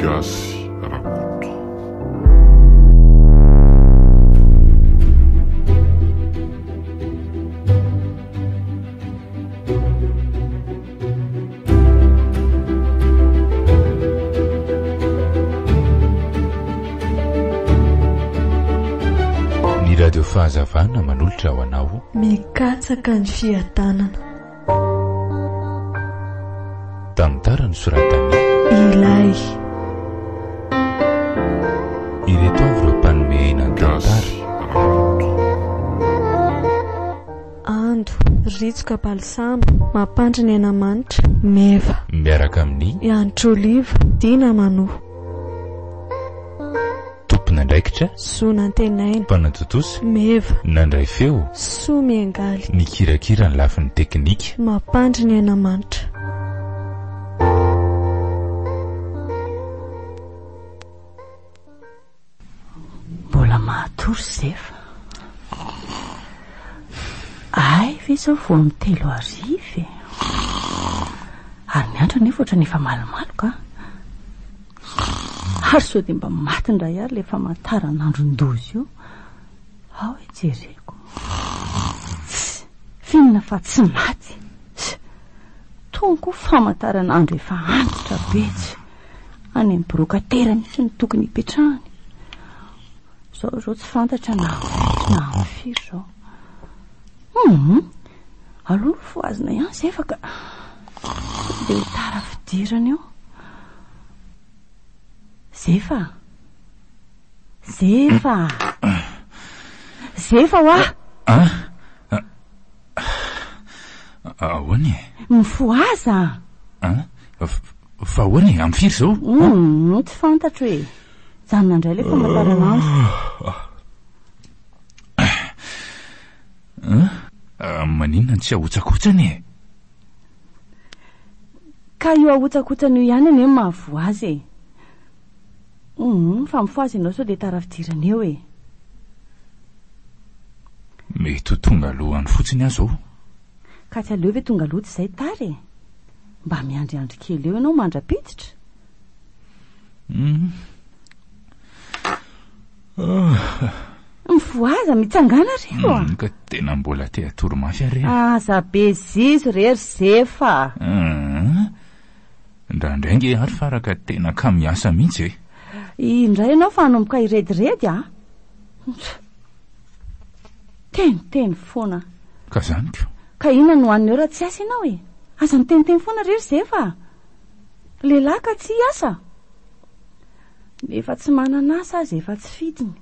gasy rakoto. Ny radio fahazavana manolotra ho anao mikatsaka ny fiadanana. Tantara ny soratany ilay ireto avy ireo mpanome nan-tantara. ando ritsoka palsamo mampandry ny anamanitra meva miaraka amin'ny iantroliva dina manoa tompona ndraikitra zonantenaina mpanatotosa meva nandray feo soa miangaly ny kirakira ny lafin'ny teknika mampandry ny anamanitra. Mbola mahatory zefa ay ve zao vo amin'ny 3 ariva ary ny andro nefa oatra nefa malomaloka ary sao dia mba maty ndray ary le famantaran'andron-dozy io ao ejereko finina fa tsy maty tonko famantaran'andro efa antitra betsy any amin'ny brokatera mihitsy ny tokony hipetrahany zao tsy fantatra na firy zao alolo fo azona ihany zefa ka dia ho tara fidirana eo zefa ho ahoany mifo aza fa ahoany amin'ny firy zao tsy fantatra hoe janona indray le famantaranandro maninona ny tsy ahotsakotsany ka io ahotsakotsany io ihany eny mahavo azy fa mifo azy ianao sao dia tara fidirana eo mety ho tonga alohany fotsiny aho zao ka tsy aleo ve tonga aloha tsy izay tary mba miandriandry kely eo ianao mandra-pititra mifoaza mitsangana reo ka tena mbola te atoro-mafy are aza be zizo rery zefa ndraindrangy ary faraka tena ka miasa mihitsy indray ianao fa hanomboka irediredy teniteny foana ka zaniko ka inona no hoaniny eo raha tsy asa ianao aza miteniteny foana rery zefa lehilahy ka tsy asa nefa tsy manana asa azy efa tsy fidiny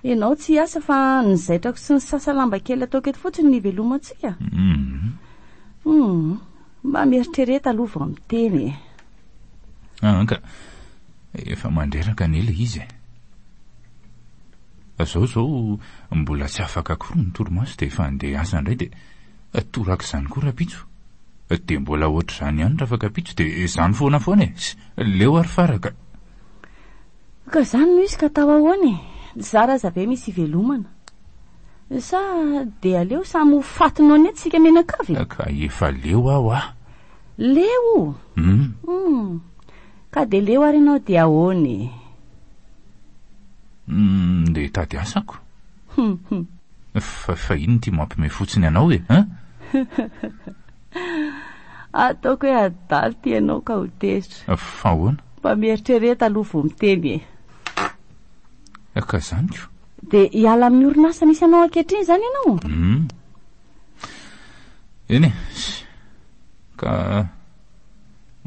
ianao tsy asa fa nizaitrako sy ny sasalamba kely atao keto fotsiny ny velomantsika mba mieritrereta aloha vao miteny ka efa mandreraka nela izy zao mbola tsy afaka akory ny torimaso dia efa andeha asa indray dia toraka izany koa rapitso dia mbola ohatr' izany ihany raha fakapitso dia izany foana leo ary faraka ka izany no izy ka tao ahoany zara aza ve misy ivelomana sa dia aleo samy ho fatinao any tsika menakavy ka efa leo aho leo ka dia leo ary ianao dia ahoany dia tady asako fa ino ty mampime fotsiny anao ataoko hoe adaly ty ianao ka ho tezitra fa ahoana mba mieritrereta aloha vao miteny ka zaniko dia hiala amin'ny orinasa misy anao ankehitriny izany ianao eny ka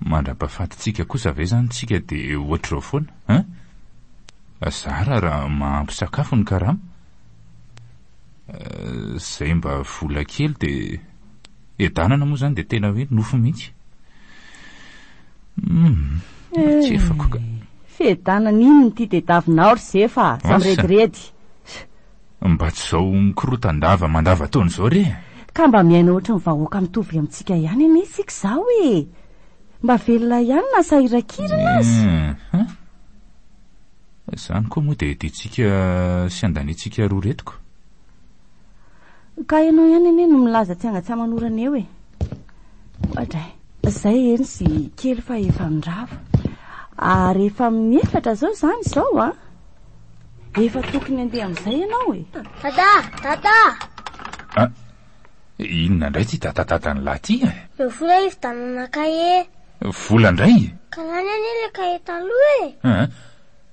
mandra-pahafatitsika kosa ve zany tsika dia ohatr'izao foana zara raha mahampy sakafo ny karama zay mba vola kely dia edanana moa zany dia tena hoe nofo mihitsy tsy efako ka fedanana ino ny ty dedavinao ry zefa samyrediredy mba tsy zao mikorotandava mandava taona zao re ka mba miaina ohatra ny vahoaka mitovy amintsika ihany eny isika zao mba velona ihany na sahirakirana azy zany koa moa dia tiantsika sy andanitsika roa retiko ka ianao ihany eny no milaza tsy angatsy amanorana eo ohatra izay eny sy kely fa efa ndrava Ary efa amin'ny 4 zao zany izao a. Efa tokony andeha amin'izay ianao e. Dada! Inona indray ty tatatata ny lahy ty e? Io vola ividanana kahe. Vola indray? Kalany any le kahe taloha e.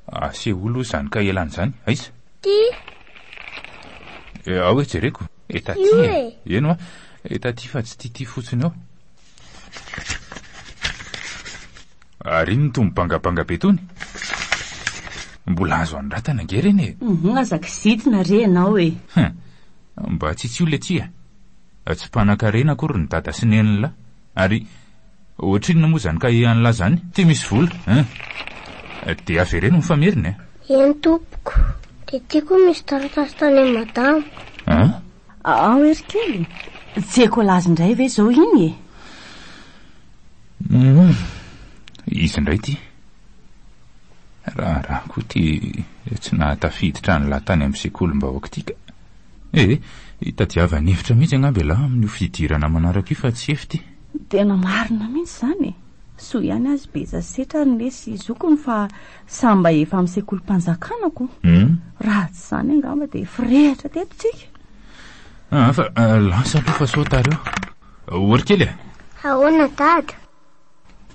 Aseolo izany kahe lany zany, aiza? Ty. Ao hoe jereko, eta ty Io e. Eno a, eta ty fa tsy ty fotsiny ao. Ary iny tombo bangabanga be tony? Mbola azo anratana nge reny e. Azaka zitina re ianao e. Mba tsitsy ole ty e. Tsy mpanan-karena akory ny dada sy nen'ny lahy. Ary ohatrinona moa zany ka ian'lahy zany, ty misy vola. De avereno mifamerina e. Eny tompoko. De tiako misy taratasy tany amin'ny madamo. Ao erikely. Tseko lazy indray ve zao iny e? Izy indray ty. Raha koa ty tsy nahatafiditra ny lahy tany amin'ny sekolim-bahoaka tika. Hitadiava nevitra mihitsy angamba lahy amin'io fidirana manaraka io fa tsy efy ty. Tena marina mihitsy zany e. So ihany azy beza setra ny lesy zokony fa samba efa amin'ny sekolim-panjakanako. Raha tsy zany angamba de firehitra teto tsika. Fa lasa aloha fa saotareo. Orikely e? Ahoana dada?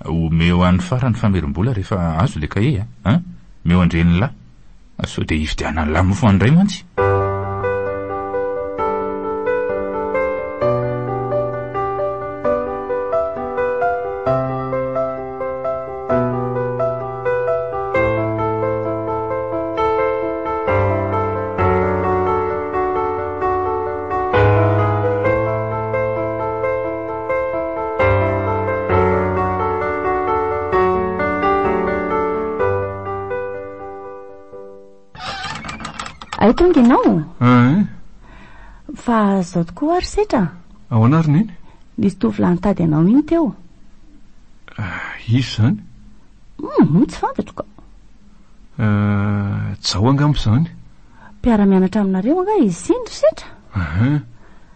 Omeo an'ny farany famerim-bola rehefa azo le kahe a. Meo andreny lahy. So de ividiana ny lahy mofo andray mantsy. Ay tonga ianao? Fa zao tokoa ary setra. Ahoana ary neny? Nisy tovolahy nitady anao iny teo. Izy zany? Tsy fantatro ka. Zao angambo zany? Mpiara-mianatra aminareo anga izy sindry setra?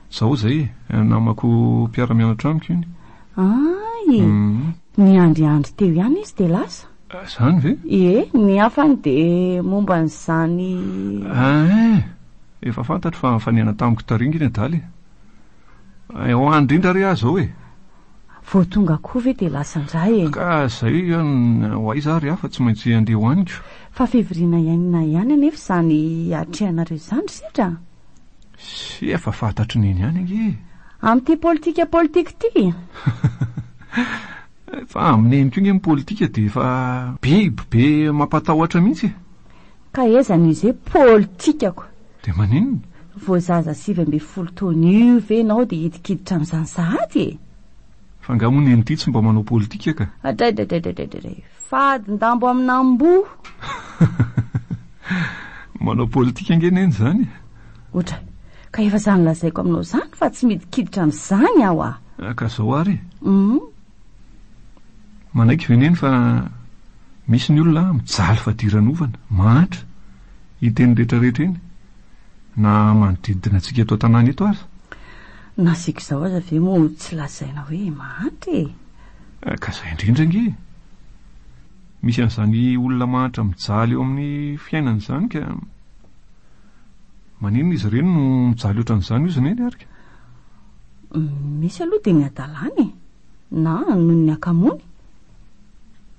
Zao zay, namako mpiara-mianatra amiko iny. Ay, niandriandry teo ihany izy de lasa. Zany ve? Ny hafany de momba n'izany. Efa fantatro fa fanena tamiko taringa iny adaly. Ho andrindra re azy ao e. Vao tonga koa ve de lasa ndray e. Ka zay ho aiza ary afa tsy maintsy andeha hoaniko. Fa fivoriana ihany anefa zany atrehanareo zany setra. Sy efa fantatro neny ihany ange. Amin'ty politika ty. Fa amin'eny koa nge politika de efa be mampatahotra mihitsy. Ka ezany izy politikako. De maninona? Voazaza 7 taona io ve nao de hidikiditra amin'izany sahady e. Fa ngamony eny ty tsy mba manao politika ka. Fadin-dambo amin'ambo. Manao politika nge neny zany. Otra, ka efa zany lazaiko aminao zany fa tsy midikiditra amin'izany aho a. Ka zao ary. Manaiky veneny fa misy ny olona mijaly fadiran'ovana, mahatra hiteny rehetrarehetra eny. Na manodidina antsika eto an-tanàna eto aza. Nasiko zao aza ve moa tsy lazaina hoe mahatra e. Ka zay indrindra nge. Misy an'izany olona mahatra mijaly eo amin'ny fiainana zany ka maninona izy ireny no mijaly ohatran'izany izy neny ary ka. Misy aloha de ny adalany na noho ny akamony.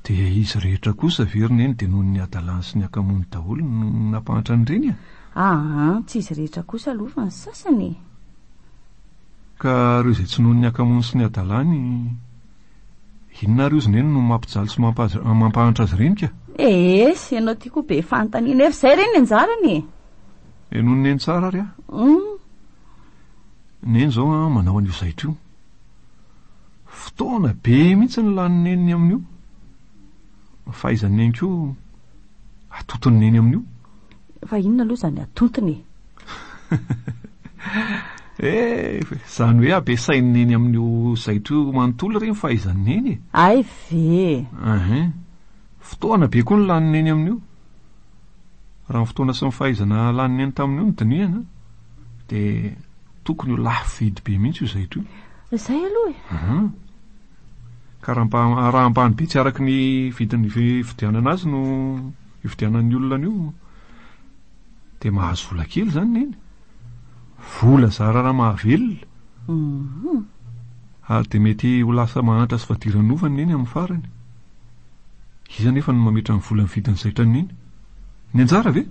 De izy rehetra kosa verina eny de noho ny adalany sy ny akamony daholo no nampahatra an'ireny tsy izy rehetra kosa aloha fa ny sasany. Ka reo izay tsy noho ny akamony sy ny adalany, inona ary izy neny no mampijaly sy mampahatra azy ireny ka? Sy ianao ty koa be fanontaniana efa zay ireny anjarany. Noho ny eny tsara ary neny zao manao an'io zaitra io. Fotoana be mihitsy ny lany neniny amin'io. Fahaizany neny koa atotony neny amin'io. Fa inona aloha zany atotony? Zany hoe ampiasainy neny amin'io zaitra io manontolo reny fahaizany neny. Ay ve. Fotoana be koa ny lany neny amin'io. Raha ny fotoana sy ny fahaizana lany neny tamin'io ny dinihana de tokony ho lafo vidy be mihitsy io zaitra io. Zay aloha ka raha ambany be tsy araky ny vidin'ny fividianana azy no hividianan'ny olona io dia mahazo vola kely zany neny, vola zara raha mahavelona ary dia mety ho lasa mahantra sy fadiran'ovany neny amin'ny farany. Iza nefa no mametra ny vola ny vidin'ny zaitrany neny, ny anjara ve?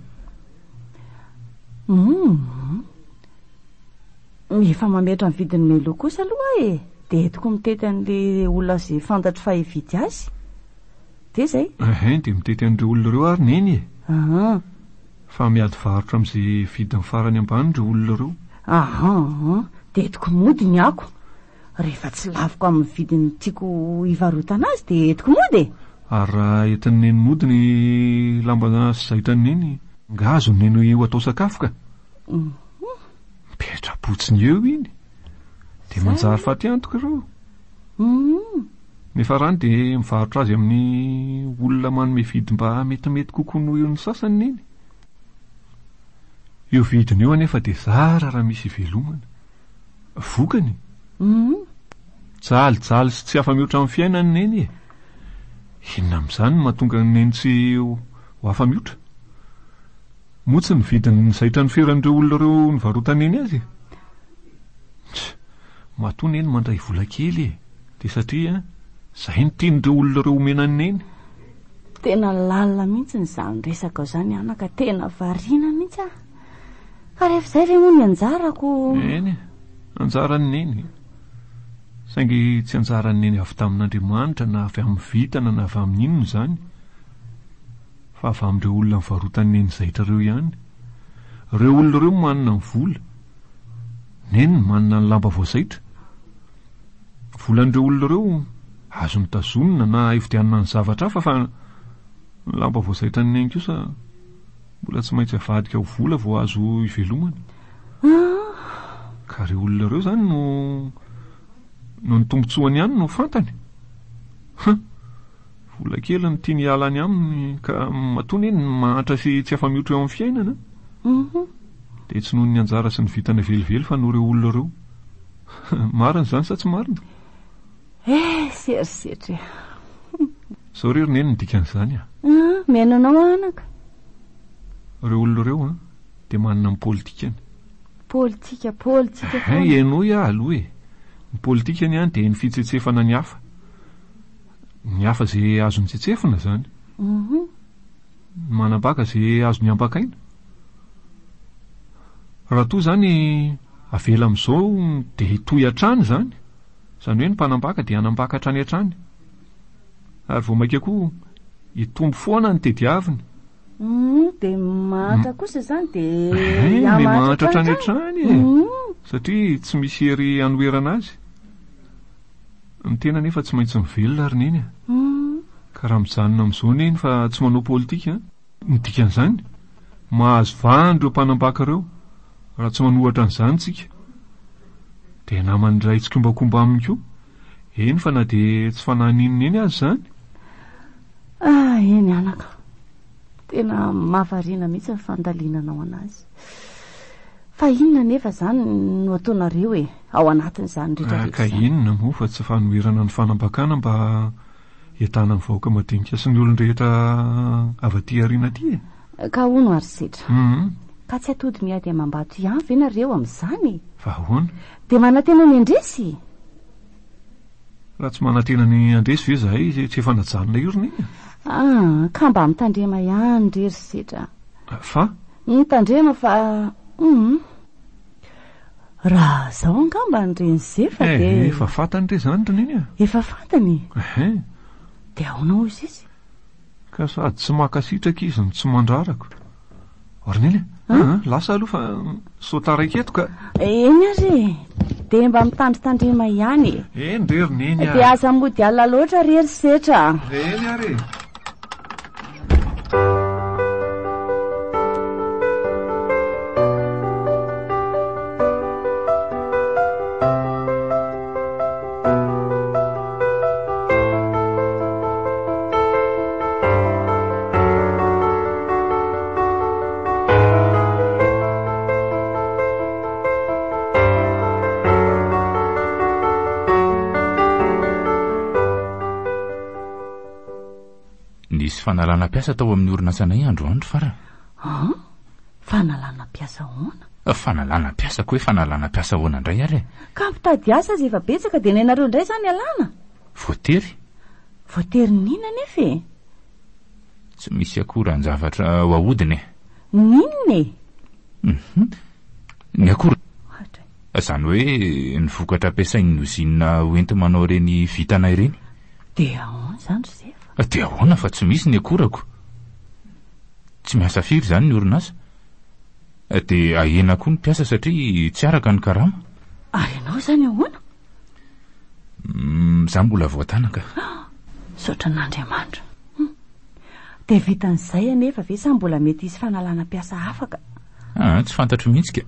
Efa mametra ny vidin'ny melo kosa aloha dia etiko mitety an'le olona izay fantatro fa hividy azy dia zay. Dia mitety an'ireo olona ireo ary neny fa miady varotra amin'izay vidin'ny farany ambany ireo olona ireo. Dia etiko mody ny ako, rehefa tsy laviko amin'ny vidiny tiako hivarotana azy dia etiko mody. Ary raha entin'ny neny mody ny lamba sy zaitrany neny, ngazo ny neny ho atao sakafo ka. Petra-potsiny eo iny dia manjary faty antoka ireo. Nefa rany dia mivarotra azy amin'ny olona manome vidy mba metimety kokoa noho eo ny sasany neny. Io vidiny eo anefa dia zara raha misy ivelomana, vokany jaly sy tsy afa-mihoatra amin'ny fiainany neny. Inona amin'izany no mahatonga ny neny tsy ho afa-mihoatra? Motsy ny vidiny zaitra ny feran'ireo olona ireo nivarotany eny azy. Matoa neny mandray vola kely dia satria izay ny tian'ireo olona ireo omenany neny. Tena lalina mihitsy izany resaka izany anaka, tena variana mihitsy ah. Ka rehefa izay ve moa ny anjarako? Eny, anjarany neny. Saingy tsy anjarany neny avy tamin'Andriamanitra na avy amin'ny vitana na avy amin'ny inona izany, fa avy amin'ireo olona nivarotany neny zaitra ireo ihany. Ireo olona ireo manana ny vola, neny manana ny lamba voazaitra. Volan'ireo olona ireo azo mitazonina na hividianana ny zavatra hafa, fa ny lamba voazaitra ny neny kosa mbola tsy maintsy avadika ho vola vao azo ivelomana. Ka ireo olona ireo zany no ny tombotsoany ihany no fantany. Vola kely ny tiany hialany aminy ka matoa neny mahantra sy tsy afa-mihoatra eo amin'ny fiainana. Dia tsy noho ny anjara sy ny vitana velively fa noho ireo olona ireo. Marina izany sa tsy marina? Serisetra. Sao rery neny ny dikan'izany Menanao anaka. Ireo olona ireo dia manana ny politikany. Politika. Hainao aloha ny politikany ihany dia ny fitsetsefana ny hafa. Ny hafa izay azo mitsetsefana izany. Manambaka izay azo ny ambakaina. Raha toa izany avela amin'izao dia hitohy hatrany izany. Izany hoe ny mpanambaka dia hanambaka hatrany hatrany. Ary vao maika koa hitombo foana ny tediaviny. Dia mahatra kosa izany dia mahatra hatrany hatrany satria tsy misy hery hanoerana azy. Ny tena nefa tsy maintsy mivelona ary neny. Ka raha mijanona amin'izao neny fa tsy manao politika, ny dikan'izany mahazo vahany ireo mpanambaka ireo. Raha tsy manohatra an'izany tsika dia namany iray tsy kombakomba aminy koa. Eny fa na dia tsy fanahin'inona eny azy izany. Eny anaka, tena mahavariana mihitsy ny fandalinanao anazy. Fa inona nefa izany no ataonareo ao anatin'izany rehetra. Ka inona moa fa tsy fanoherana ny fanambakana mba hiatana ny vahoaka madinika sy ny olon-drehetra avy aty aoriana aty. Ka hono ary setra. Ka tsy atody miady amam-bato ihany ve nareo amin'izany? Fa ahoana? Dia manantena ny andresy? Raha tsy manantena ny andresy ve zahay tsy efa najanona iorina iny? Ka mba mitandrema ihany rery setra. Fa? Mitandrema fa raha zao angamba ny reny zefa dia efa fantany re zany roneny. Efa fantany? Dia ahoana izy izy? Ka sady tsy makasitraka izy ny tsy mandrarako. Orineny lasa aloha fa sotaraiky eto ka. Eny ary dia mba mitandritandrema ihany. Eny re roneny. Dia aza mody alina loatra rery setra. Eny ary. Misy fanalana piasa tao amin'ny orinasanay androandro fara. Fanalana piasa hoana? Fanalana piasa koa hoe fanalana piasa hoana indray ary. Ka mitady asa azy efa betsaka dia nainareo indray izany alana? Voatery. Voatery nina nefa e? Tsy misy akoran-javatra ho ahodiny e. Ninona e? Ny akora. Izany hoe ny vokatra ampiasain'ny ozinina hoenty manao ireny vitana ireny. Dia ahoana izany ry Zefa? Dia ahoana fa tsy misy ny akorako. Tsy miasa firy izany ny orinasa. Dia ahena koa ny piasa satria tsy araka ny karama. Ary ianao izany ahoana? Izaho mbola voatanaka. Saotra n'Andriamanitra. Dia vitan'izay anefa ve sa mbola mety hisy fanalana piasa afaka? Tsy fantatro mihitsy ka.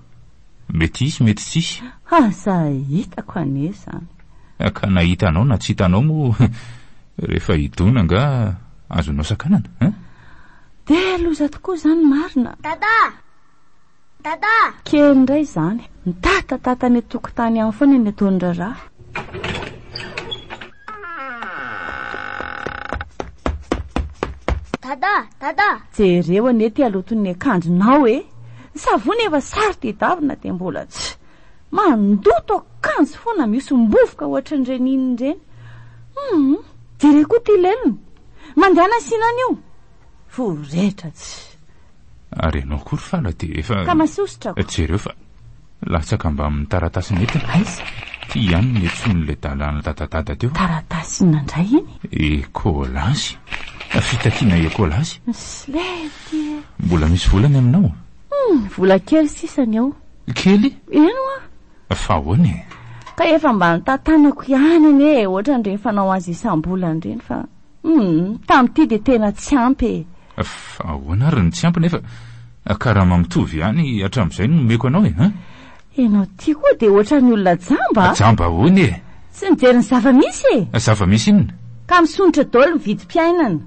Mety hisy mety tsisy. Aza hitako anie izany. Ka nahita anao na tsy hitanao moa rehefa hidona nga azonao sakanana. Dia loza tokoa izany marina. Dada! Kely indray izany. Nitatatata ny tokotany any foana ny ataony raharaha. Dada! Jereo anie ty aloton'ny akanjonao e. Savony efa sarty davina dia mbola tsy. Mandoto akanjo foana misy mbovoka ohatran'ireny inona ireny. Jere koa ty lelony. Mandehana sinany io. Voretra tsy. Ary ianao kory fala dia efa... Ka masositra ko. Jereo fa latsaka mba amin'ny taratasy nentina. Aiza? Ty ihany ny etson'ilay dalana tatatata teo. Taratasy inandray iny? Ekôlasy. Fitakiana ekôlasy. Slety. Mbola misy volany aminao? Vola kely sisany ao. Kely? Eno a? Fa hoany. Ka efa mba nitatanako ihany ane ohatran'ireny fanao azy isam-bolana ireny fa tamin'ity dia tena tsy ampy. Fa hoana ary ny tsy ampy nefa karama mitovy ihany hatramin'izay no nomeko anao e. Enao ty koa dia ohatran'ny olona jamba. Jamba hoany e. Tsy nijery ny zava-misy e. Zava-misy inona? Ka misonitra daholo ny vidim-piainana.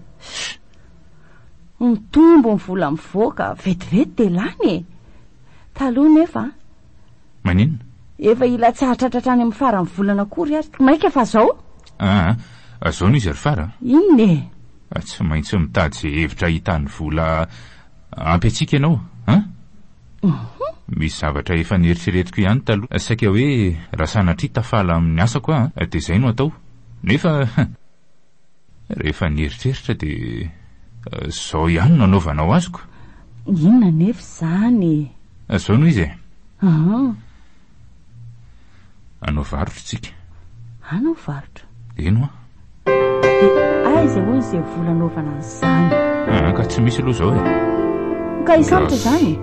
Mitombo ny vola mivoaka vetivety dia lany e. Taloha nefa. Maninona? Efa ila tsy hahatratratra any amin'ny farany volana akory ary. Maika fa zao? Zao no izy ary fara. Inona e? Tsy maintsy mitady izay hevitra hitany vola ampy antsika ianao. Misy zavatra efa nieritreretiko ihany taloha. Saika hoe raha sanatria tafala amin'ny asako dia izay no atao. Nefa rehefa nieritreritra dia zao ihany no anaovanao azoko. Inona nefa izany? Zao no izy e. Anao varotra tsika. Anao varotra? Eno dia aiza hoy izay vola anaovana an'izany? Ka tsy misy aloha zao e. Ka hisambotra izany?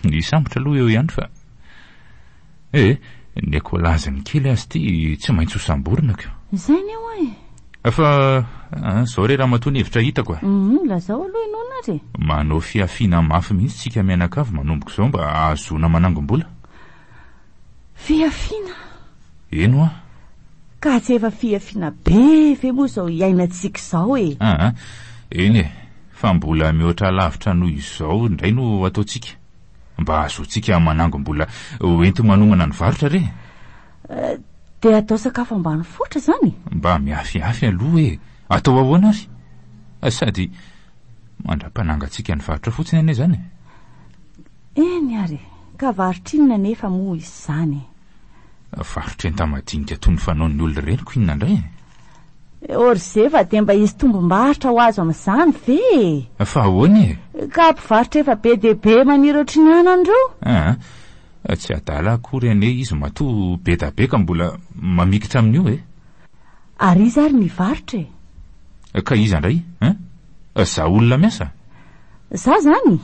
Ny sambotra aloha eo ihany fa ny akolazany kely azy ty tsy maintsy ho samborina ko. Izay ny eo e. Fa zao re raha matoa ny hevitra hitako a. Lazao aloha ianao ary. Manao fiafiana mafy mihitsy tsika mianakavy manomboka izao mba ahazoana manangom-bola. Fiafiana? Eno a. Ka tsy efa fiafiana be ve moa izao iainantsika izao e. Eny e, fa mbola mihoatra lavitra noho izao indray no ataontsika mba ahazoantsika manangom-bola hoenty manomana ny varotra re. Dia atao sakafo ambany fotra izany? Mba miafyafy aloha e. Atao ahoana ary? Sady mandra-panangatsika ny varotra fotsiny ane izany. Eny ary, ka varotra inona nefa moa izany? Varotra enta-madinika toy ny fanaon'ny olona reniko inona indray? Ory Zefa dia mba hisy tombom-barotra ho azo amin'izany ve? Fa ahoana e? Ka mpivarotra efa be dia be maniry ohatry ny anandreo? Tsy adala akory ane izy matoa be da be ka mbola mamikitra amin'io e. Ary izy ary nivarotra e? Ka iza indray? Za olona miasa? Za zany?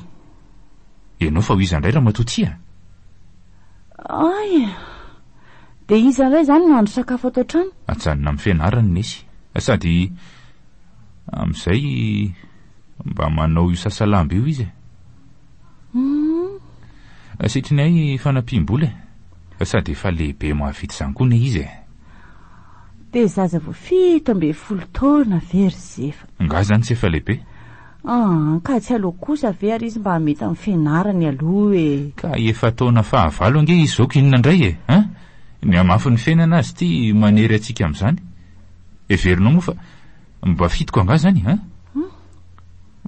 Ianao fa ho iza indray raha matoa tsia? Ay, dia iza indray zany no andro sakafo atao trano? Ajanona amin'ny fianarany nesy. Sady amin'izay mba manao io sasalamby io izy e. Sitriny ay fanampiam-bola e. Sady efa lehibe mahavita izany koa ne izy e. Dia zaza vao 17 taona very Zefa. Nga zany tsy efa lehibe? Ka tsy aloha kosa ve ary izy mba hamety amin'ny fianarany aloha e. Ka efa taona fahavalo ange izy zao kinona indray e. Ny amafy ny fiainana azy ty manery antsika amin'izany. Everinao moa fa Mba fitiko anga zany, ha?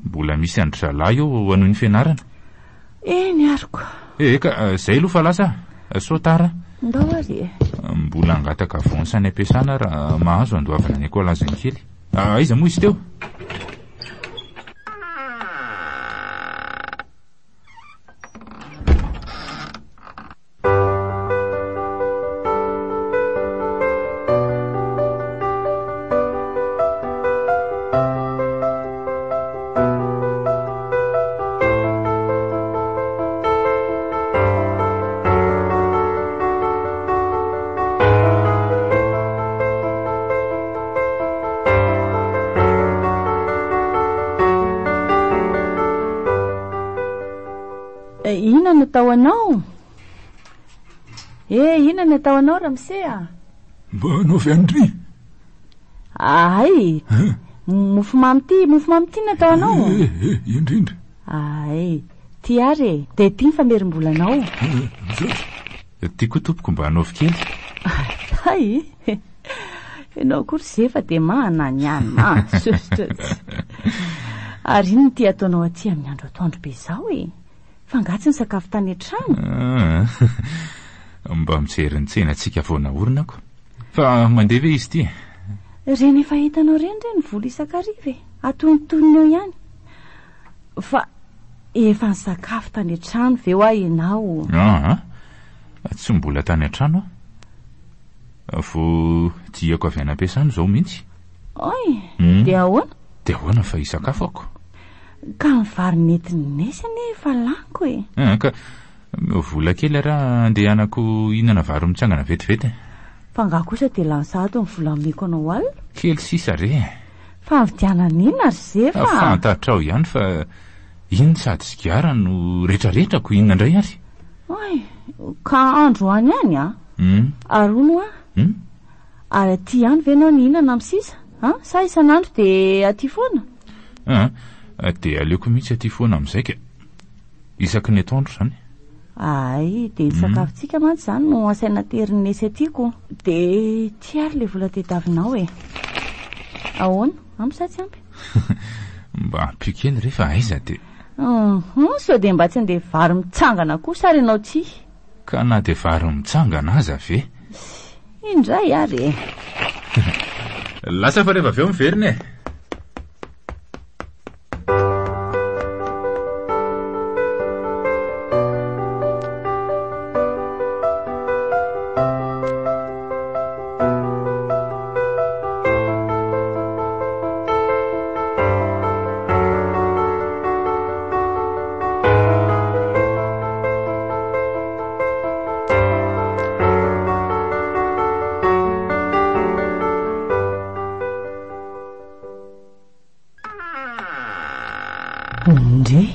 Mbola misy andry-zalahy eo anohy ny fianarana. Eny ariko. Ka zay aloha fa lasa sotara. Ndao ary. Mbola angataka vonsany ampiasana raha mahazo andoavana ny akolazany kely. Aiza moa izy teo? Ina natao anao? Ina natao anao Ramsea? Mba anao Andry? Ay, mofomamy ty natao anao? Indrindra. Ay, ty ary, de ty famerim-bolanao. Tiako tompoko mba hanaovy kely. Ay, ianao kory zefa de manany any Ary ino ty ataonao aty amin'ny andro atoandro be zao Fangatsy ny sakafo tany an-trano. Mba mijery ny tsena tsika vao naorinako. Fa mandeha ve izy ty? Reny efa hitanao reny vola isan-kariva atonontoniny eo ihany. Fa efa ny sakafo tany an-trano ve hoa ianao? Tsy mbola tany an-trano vo diako avy any am-piasana zao mihitsy. Oy, de ahoana? De ahoana fa hisakafo ako. Ka ny vary mety nesy nefa laniko Ka vola kely raha andehanako inana vary mitsangana vetivety. Fa nga kosa de lansato ny vola ameko anao alina. Kely sisa re. Fa avidiana nina ary zefa. Fantatrao ihany fa iny sady sigara no retraretrako inona ndray ary. Oy, ka andro any any Arono Ary aty ihany ve nao ny inana am'sisa? Sa isan'andro de aty foana? De aleoko mihitsy aty foana am'izay ka. Isaky ny atoandro zany. Ay, de ny sakafontsika mantsy zany no asaina terinnesy atyko. De ty ary le vola tediavinao Ahoana? Ampy tsy ampy? Mba ampy kely rehefa aiza de. So de mba tsy andeha vary mitsangana kosa ary ianao ty. Ka na de vary mitsangana aza ve? Indray ary Lasa fa rehefa avy eo miverina Ndre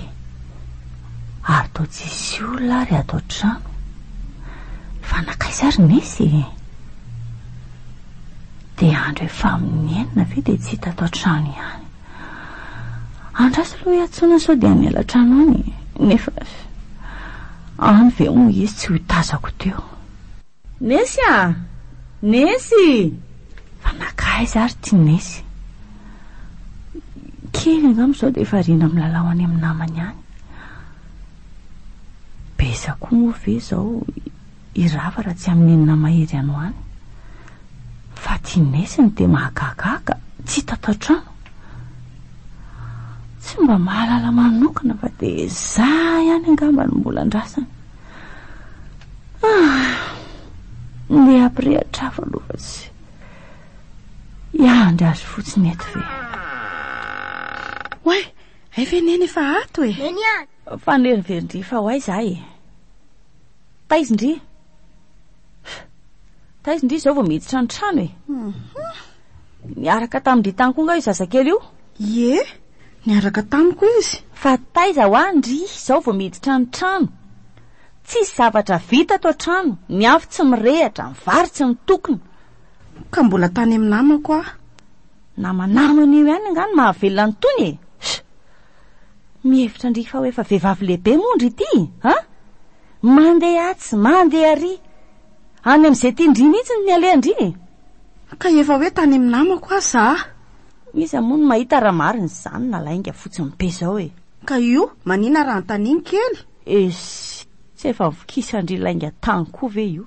ary to tsisy olona ary ato trano. Fa nakaiza ary nesy de andro efa amin'ny enina ve de tsy hita ato trano ihany. Andrasa aloha iatsona sao de any ala trano any. Nefa any ve moa izy tsy ho tazako teo. Nesy Nesy! Fa nakaiza ary ty Nesy? Kely angamba zao de efa rina milalao any amin'ny namany any. Besako moa ve zao irava raha tsy amin'ny enina mahery ano any. Fa ty Nesiny de mahagagaga tsy hita ato trano. Tsy mba mahalala manokana fa de za ihany angamba no mbola andrasany. Ndeha ampirehatra hafa aloha fa tsy iandry azy fotsiny eto ve. Oay, ay ve neny efa ato Neny ato. Faneriverindry fa hoay zahay. Taizindry zao vao miditra ny trano niaraka tamindry tany koa nga io zazakely io. Ye, niaraka tamiko izy. Fa taiza ho andry zao vao miditra ny trano. Tsisy zavatra vita ato trano. Ny afo tsy mirehatra, ny vary tsy mitokona. Ka mbola tany amin'ny namako Namanamana io ihany ngany mahavelona ny tony Mihevitra ndry fa hoe efa vehivavy lehibe mondry ity mandeha atsy, mandeha ary. Any amin'izay tia ndry mihitsy ny alehandry. Ka efa hoe tany amin'ny namako za. Iza moa no mahita raha mariny zany na lainga fotsiny mipesa ao e. Ka io manina raha antaniny kely. Tsy efa vokisandry lainga tany koa ve io?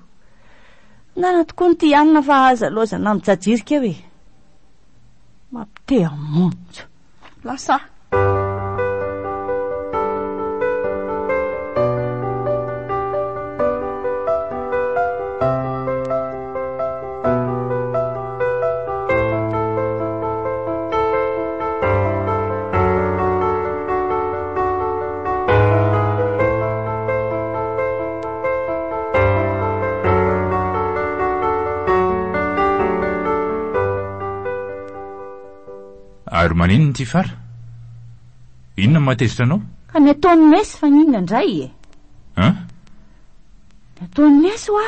Nana tokoa ny ty anina fa aza lozana mijajirika eo e. Mampite hamonjy. Lasa. Ary maninona ty fara? Inona matezitra anao? Ka ny ataony mesy fa ninona indray e. Ny ataony mesy hoa.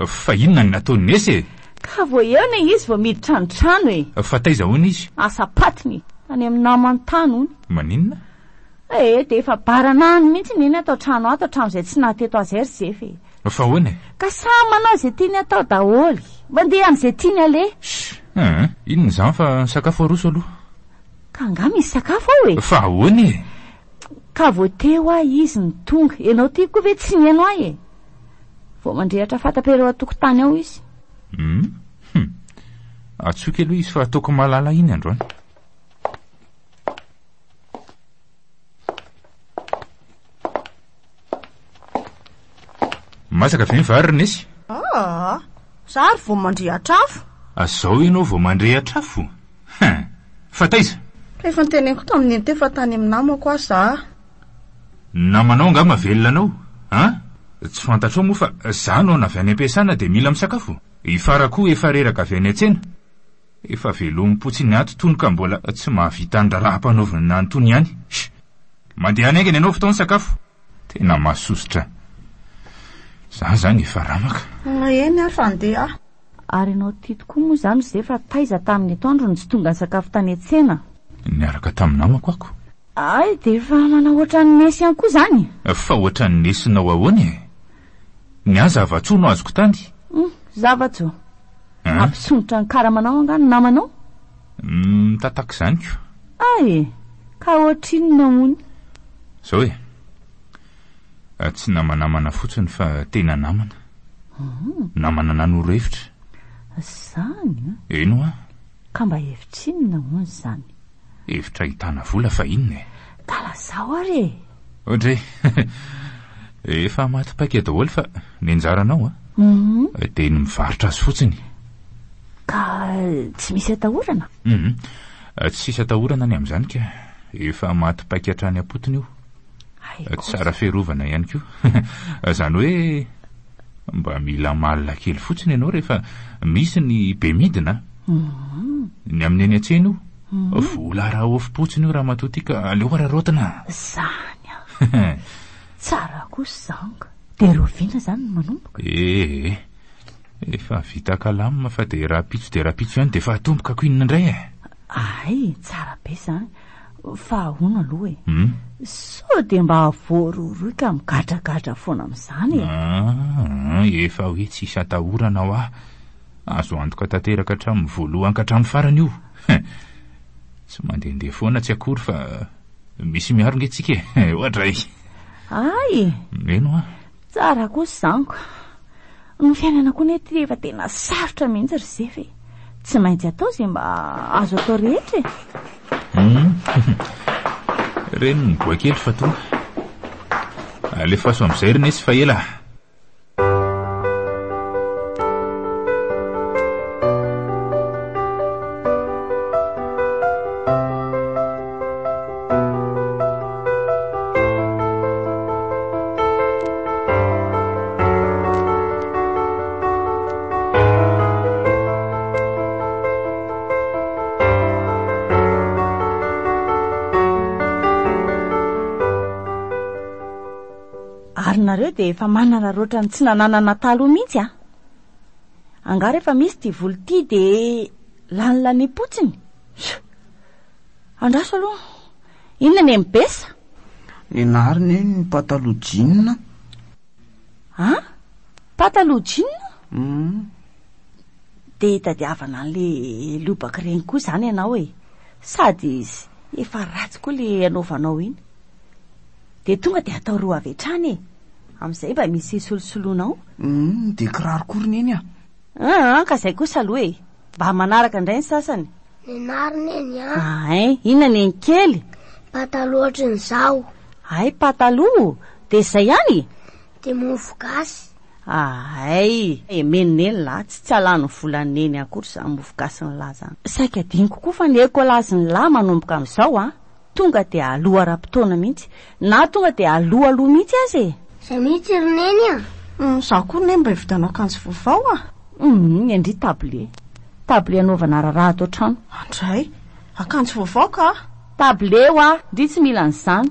Fa inona ny nataony nesy e? Ka vo eo izy vo miditra ny trano e. Fa taiza hono izy? Asa patiny any amin'ny namany tany hony. Maninona? De efa baranany mihitsy niny atao trano ato trano izay tsy nateto azy ery zefy. Fa hoana e? Ka samy manao izay tiany atao daholy. Mandeha amin'izay tiany aleha. Inona zany fa sakafo aroso aloha? Ka nga misy sakafo ao e. Fa ahoana e? Ka vo teo izy ny tonga. Enao ty koa ve tsy ny haino e. Vo mandrehatra fatapero atokotany ao izy. Atsoky aloha izy fa ataoko malala iny androany. Masaka ve ny vary nesy? Zary vo mandrehatra afo. Azao ianao vo mandrehatra afo? Fa taiza? Rehefa niteneniko tamin'iny tefa tany amin'ny namako aho za. Namanao nga mavelona anao? Tsy fantatrao moa fa za no navy any am-piasana de mila misakafo. Ifara koa efa reraka avy any an-tsena. Efa velom-potsiny ato tony ka mbola tsy mahavita ny raha-mpanaovana antony ihany. Mandeha any aingana ianao fotoana sakafo. Tena mahasosotra. Za zany efa ramaka. Eny ary fandeha. Ary ianao ty tokoa moa zany zay fa taiza tamin'ny atoandro ny tsy tonga ny sakafo tany an-tsena. Niaraka tamin'ny namako ako. De efa manao ohatran'ny nesy ihany koa zany. Fa ohatran'ny nesinao ahoana e? Ny aza avatsoa no azoko tany. Zavatsoa. Ampisongotra ny karamanao anga ny namanao? Tataka zany ko. Ka ohatrinona mony? Zao e. Tsy namanamana fotsiny fa tena namana. Namana nanoro-hevitra. Zany? Eno a? Ka mba hevitra inona moa zany? Hevitra hitana vola fa inona e? Kala zao ary e. Ohatry efa maty-paika daholo fa ny anjaranao de ny mivarotra azy fotsiny. Ka tsy misy atahorana? Tsy misy atahorana ny amin'izany ka efa maty-paika hatrany am-potony io. Tsara fiarovana ihany koa. Zany hoe mba mila malina kely fotsiny ianao rehefa misy ny be midina. Ny amin'ny eny an-tsena io. Vola raha ofi-potsiny io raha matoty ka aleo ararotina. Zany a. Tsara kosa zanga. De roviana zany no manomboka. Efa vita kalamina fa de rapitso ihany de fa atomboka ko inona indray e. Tsara be zany. Fa ahoana aloha e. So de mba voaroroy ka migadragadra foana amin'izany e. Efa hoe tsisy atahorana ho azo antoka tanteraka hatramin'ny voalohany ka hatramin'ny farany io. Tsy mandehandeha foana tsy akory fa misy miaro ngetsika e. Ohatray. Eno tsara kosa zaniko. Ny fiainana koa nety rehefa tena sarotra mihitsy ry zefy. Tsy maintsy atao zay mba azo atao rehetra e. Reny ny boa kely fa tonga. Alefa aso amin'izay ry nesy fa ela. Nareo de efa manana roatra ny tsy nananana taloha mihitsy Anga rehefa misy ty volo ty de lany potsiny. Andraso aloha. Inona ny mibesa? Enariny ny pataloha jeans. Pataloha jeans? de tadiavana an'le lobaka reny koa zany ianao e, sady efa ratsy koa le anaovanao iny, de tonga de atao roa avy hatrany e, amin'izay mba misy solosoloanao. De kiraro koriny iny a. Ka zay kosa aloha e, mba manaraka indray ny sasany. Nenariny eny Ay, inona ny eny kely? pataloha ohatrin'izao. Ay, pataloha de zay ihany? De mofo gasy. Ay, menoneny la, tsy alany volaneny akory zany mofo gasy ny la zany. Saika adiny kokoa fa ny ekolazy ny la manomboka amin'izao a, tonga de aloha ara-potoana mihitsy, na tonga de aloha mihitsy azy e. Zay mihitsy roneny a. Zaho koa ne mba hividiana akanjo vaovao a. Endry tablet anaovana raharaha ato trano. Andray, akanjo vaovao ka? Tablet ho a, ndry tsy mila an'izany.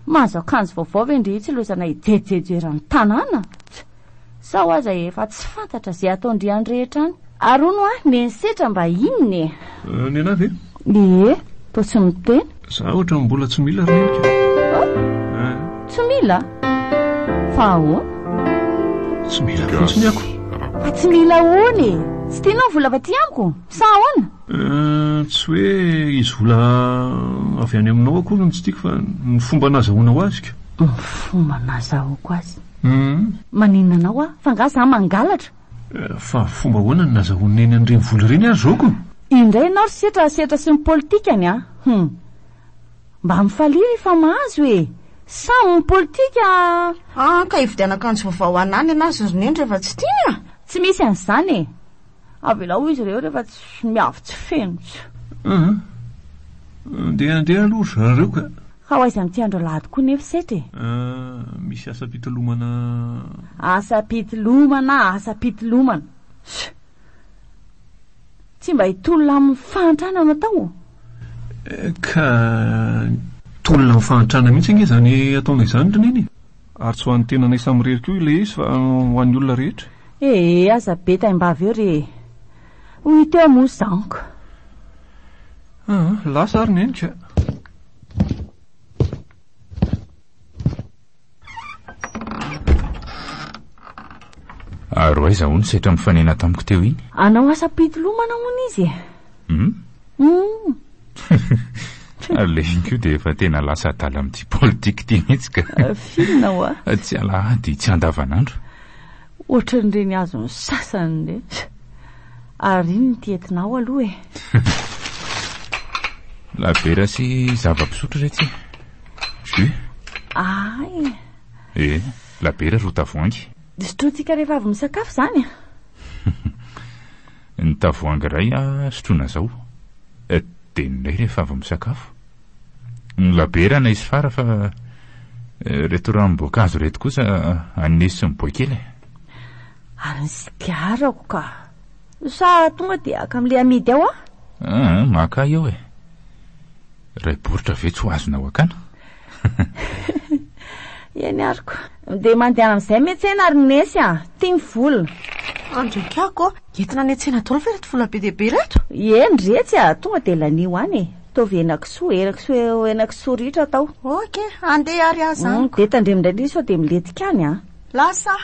Mahazo akanjo vaovao ve ndry tsy lozana hijejejeran'ny tanàna? Sao aza efa tsy fantatra zay ataondry rehetra any. Arono a, nensetra mba inony. Ny anavy e? To tsy miteny. Za ohatra mbola tsy mila renika. Tsy mila? Fa ahoana? Tsy mila fotsiny ako. Fa tsy mila ahoana e? Tsy tianao vola avy aty amiko? Sa ahoana? Tsy hoe izy vola avy any aminao akory no tsy tiako fa ny fomba nazahoana ho azy ka. Fomba nazahoako azy? Maninona anao a? Fa nga za mangalatra? Fa fomba ahoana ny nazahoana eny an'ireny vola ireny azy zao ko? Indray ianao ry setra sy ny politikany a? Mba mifaliry fa mahazo e. Sa ny politika? Ka hividiana akanjo vaovao anany anazy roneny rehefa tsy tiany a? Tsy misy an'izany e. Avelao izy ireo rehefa tsy miavy tsy feno. Andeha aloha zareo ka. Ka ho aiza mity andro alahady koa nefa setra e. Misy asa-pitolomana. Asa-pitolomana. Tsy mba hitolona amin'ny fahantrana natao? Ka tolona amin'ny fahantrana mihitsy nge zany ataona izany roneny. Ary tsy ho an'ny tenanay samy rery koa ilay izy fa ho an'ny olona rehetra. Aza be taim-bavy eo re. Hoy teo moa zaniko. Lasa ary neny ka. Aro aiza hono setra mifanena tamiko teo iny? Anao asa-pitolomana hono izy e. Aleko de efa tena lasa atala amin'ity politika ty mihitsy ka. Finao a? Tsy alahady, tsy andavanandro. Ohatran'ireny azony sasany re. Ary iny tietinao aloha e. Labera sy zava-pisotro retsy. Ay. Labera ro tavoangy. Sotrotsika rehefa avy misakafo zany a? Ny tavoangy ray sotroina zao. Teninay rehefa avy misakafo. Ny labera na izy fara fa reto ranom-boankazo reto kosa anesy ny boakely. Ary ny sigarako ka. Sa tonga de aka amin'le amidy ao a? Maka eo e. Ray boritra ve tsy ho azonao akana? Eny ariko. De mandeha amin'izay metsena ary nesy a. Tia ny vola. Andrekako, entina ny tsena tolo fa reto vola be dia be reto. Retsy a, tonga de lanio any e. Tovy enakisoa ritra atao. Oke, andeha ary aza. De tandremindray sao de miletika any a. Lasa.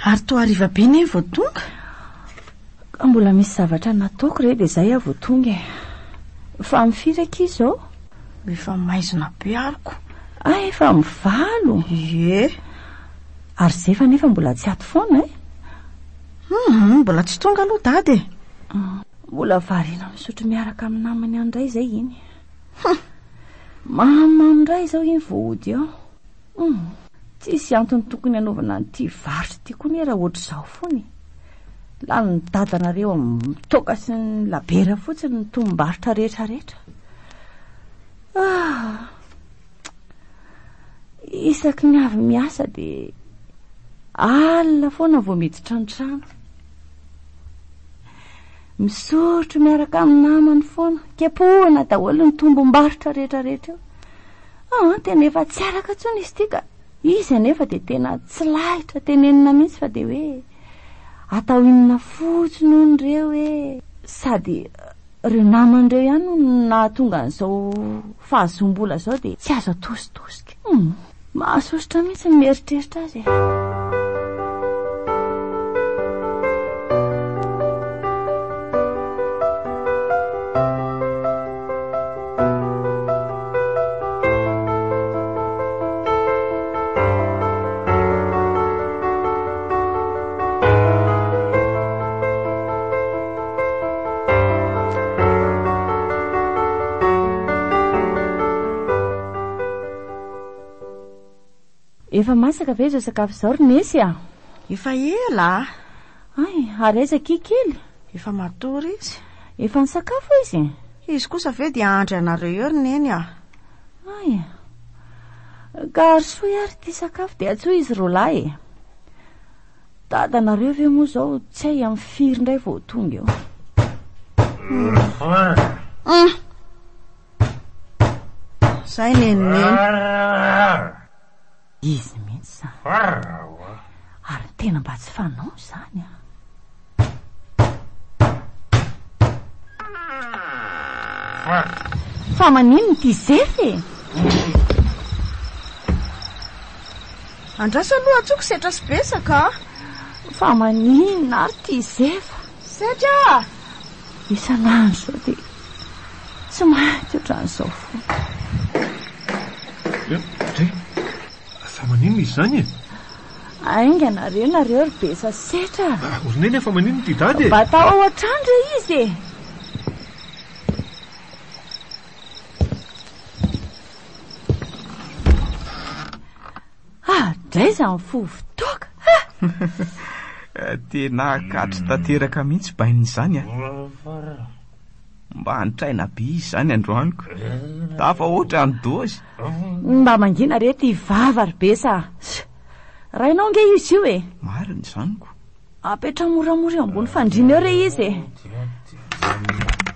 Ary to ariva be ne vao tonga? Mbola misy zavatra nataoko re de zay a vao tonga e. Fa mifiraka izy zao? Efa maizina be ariko. Efa mivalo. Ie. Ary zay fa nefa mbola tsy ato foana e. Mbola tsy tonga aloha dady. Mbola variana misotro miaraka amin'ny namany andray zay iny. Mamamindray zao iny voody ao. Tsisy antony tokony anaovana n'ity varotra ty koa raha ohatra zao foany. Lany ny dadanareo mitoka sy ny labera fotsiny ny tombarotra rehetrarehetra. Isaky ny avy miasa de alina foana vao miditra an-trano. Misotro miaraka amin'ny namany foana, kepohana daholo ny tombom-barotra rehetrarehetra eo. Tena efa tsy araka tsony izy tika. Izy anefa de tena tsy lahitra tenenina mihitsy fa de hoe atao inona fotsiny hono reo hoe sady reo naman'ireo ihany no nahatonga an'izao fahazom-bola zao de tsy azo atositosika. Mahasosotra mihitsy ny mieritreritra azy. Efa masaka ve izao sakafo izao Ronesy a? Efa ela. Ary aiza kikely? Efa matory izy. Efa ny sakafo izy? Izy kosa ve dia andry anareo eo Neny a. Ka arosoa ary ty sakafo dia atsoa izy rolahy. Dadanareo ve moa zao tsy hay amin'ny firy indray vao tonga eo. Zay Neny. Izy mihitsy zany. Ary tena mba tsy fanao zany a. Fa manino ty zefy? Andrasa aloha atsoko setra sy besaka. Fa manino ary ty zefa? Setra! Isan'andro zao de tsy maintsy ohatran'izao fo. Fa manino izy zany? Ainganareo ry besa setra. Orineny fa manino ty dady? Mba atao ao an-trano izy. Dray zany fovotoka. Tena akatry tanteraka mihitsy bain'izany a. Mba hantraina be izy zany androaniko. Tafa ohatra ny dozy. Mba mangina re ty vava ry besa. Rainao nge izy io e. Mariny zaniko. Apetra moramora eo ambony fandriana eo re izy e.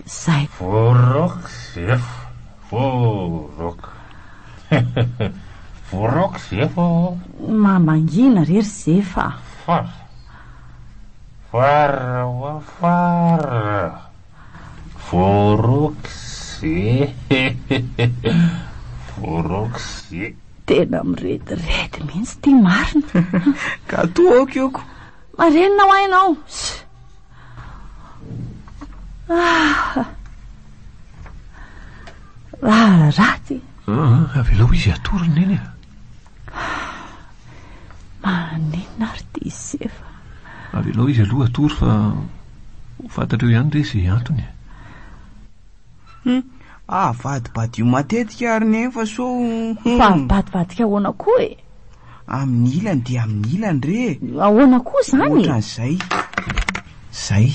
Zay. Vorok zefo. Vorok. Vorok zefo. Mamangina rery zefa. Fara. Vorok ze. Vorok ze. Tena mirediredy mihitsy ty marina. Ka toa kioko. Marenina ho ainao. Raty. Avelao izy atory neny. Manina ary ty zefa. Avelao izy aloha atory fa fantatreo ihany re izay antony. Vadibadio matetika ary nefa so. Fa vadibadika ahoana koa e? Amin'ny ilany dia amin'ny ilany re. Ahoana koa zany? Ohatran'izay. Zay.